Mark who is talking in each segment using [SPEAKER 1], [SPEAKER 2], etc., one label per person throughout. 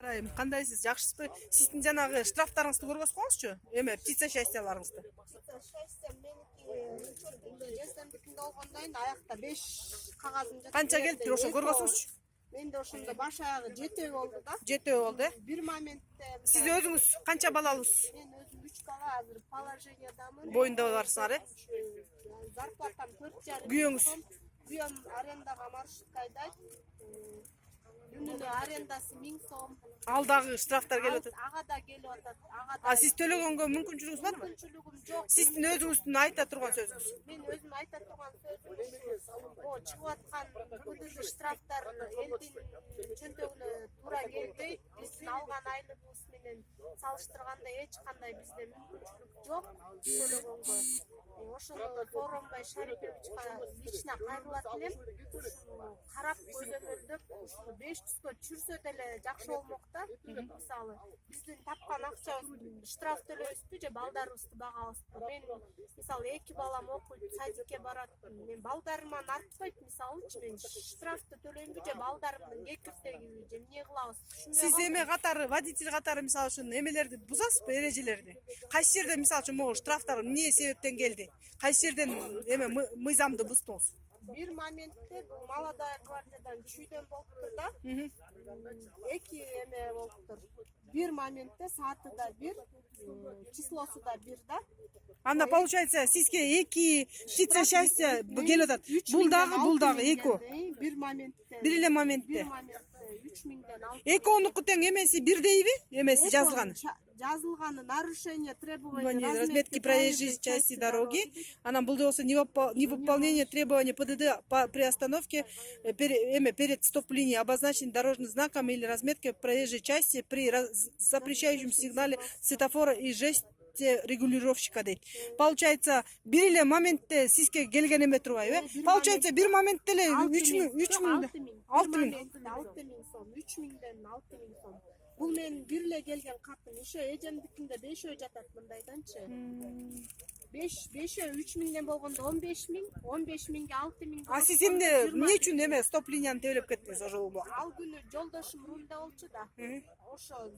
[SPEAKER 1] Айым, кандайсыз, жакшысызбы? Сиздин жанагы штрафтарыңызды көргөз коңузчу. Эме птица счастьяларыңызды.
[SPEAKER 2] Счастье меники учетунда жездемдикинде болгондон аякта 5 кагазым жатат.
[SPEAKER 1] Канча келиптир ошо көргөзүңүзчү?
[SPEAKER 2] Менде ошондо баш аягы 7 болду да.
[SPEAKER 1] 7 болду, э?
[SPEAKER 2] Бир моментте
[SPEAKER 1] Сиз өзүңүз канча балалысыз?
[SPEAKER 2] мен өзүм 3 бала азыр положениядамын.
[SPEAKER 1] Боюнда барсыңар, э?
[SPEAKER 2] Зарплатам 4,5
[SPEAKER 1] Күйөөңүз?
[SPEAKER 2] Күйөөм арендага маршрутка айдайт. Күнүнө арендасы 1000 сом.
[SPEAKER 1] Ал дагы штрафтар келип атат.
[SPEAKER 2] Ага да келип атат. Ага да.
[SPEAKER 1] А сиз төлөгөнгө мүмкүнчүлүгүңүз барбы?
[SPEAKER 2] Мүмкүнчүлүгүм жок.
[SPEAKER 1] Сиздин өзүңүздүн айта турган сөзүңүз.
[SPEAKER 2] Мен өзүм айта турган сөзүм о чыгып аткан ПДД штрафтар элдин чөнтөгүнө туура келбейт. Биздин алган айлыгыбыз менен салыштырганда эч кандай бизде мүмкүнчүлүк жок төлөгөнгө. Ошону Сооронбай Шариповичке лично кайрылат элем. Карап көзөмөлдөп ушуну 500гө түшүрсө деле жакшы болмок да. Мисалы, биздин тапкан акчабыз штраф төлөйбүзбү же балдарыбызды багабызбы? Мен мисалы 2 балам окуйт, садикке барат. Мен балдарыман артпайт мисалычы мен штрафты төлөймбү же балдарымдын кекиртегиби же эмне кылабыз?
[SPEAKER 1] Сиз эме катары, водитель катары мисалы үчүн эмелерди бузасызбы, эрежелерди? Кайсы жерде мисалы үчүн могу штрафтар эмне себептен келди? Кайсы жерден эме мыйзамды буздуңуз?
[SPEAKER 2] Бир моментте молодая гвардиядан чүйдөн болуптур да. 2 эме болуптур. Бир моментте сааты да 1, числосу да 1 да.
[SPEAKER 1] Анда получается сизге 2 птица счастья келип атат. Бул дагы эки.
[SPEAKER 2] Бир моментте.
[SPEAKER 1] Бир эле моментте.
[SPEAKER 2] 3000ден 6.
[SPEAKER 1] Экөөнүкү тең эмеси бирдейби? Эмеси жазылганы.
[SPEAKER 2] Жазылганы нарушение требований
[SPEAKER 1] Разметки проезжей части дороги. Анан бул болсо невыполнение требований ПДД при остановке перед стоп-линией обозначен дорожным знаком или разметкой проезжей части при запрещающем сигнале светофора и жесте регулировщика дейт. Получается, бир эле моментте сизге келген эме турбайбы? Получается, бир моментте эле 3000 сом.
[SPEAKER 2] 3000ден 6000 сом. Бул мен бир эле келген катым. Ошо эжемдикинде 5өө жатат мындайданчы. 5өө 3000ден болгондо 15000, 15000ге 6000.
[SPEAKER 1] А сиз эмне үчүн эме стоп линияны тебелеп кеттиңиз ошол?
[SPEAKER 2] Ал күнү жолдошум рулда болчу да. Ошо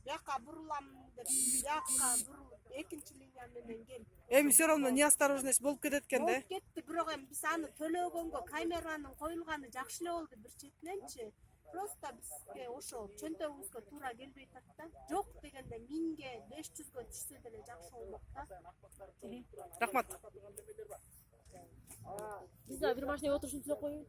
[SPEAKER 2] бияка бурулам деп, бияка бурулуп экинчи линия менен келип.
[SPEAKER 1] Эми все равно неосторожность болуп кетет экен да?
[SPEAKER 2] Болуп кетти, бирок эми биз аны төлөгөнгө камеранын коюлганы жакшы эле болду бир четиненчи. Просто бизге ошо чөнтөгүбүзгө туура келбей атат да. Жок дегенде 1000ге 500гө түшсө деле жакшы болмок да.
[SPEAKER 1] Рахмат.
[SPEAKER 3] Биз да бир машинеге отурушун түзөп коеюн.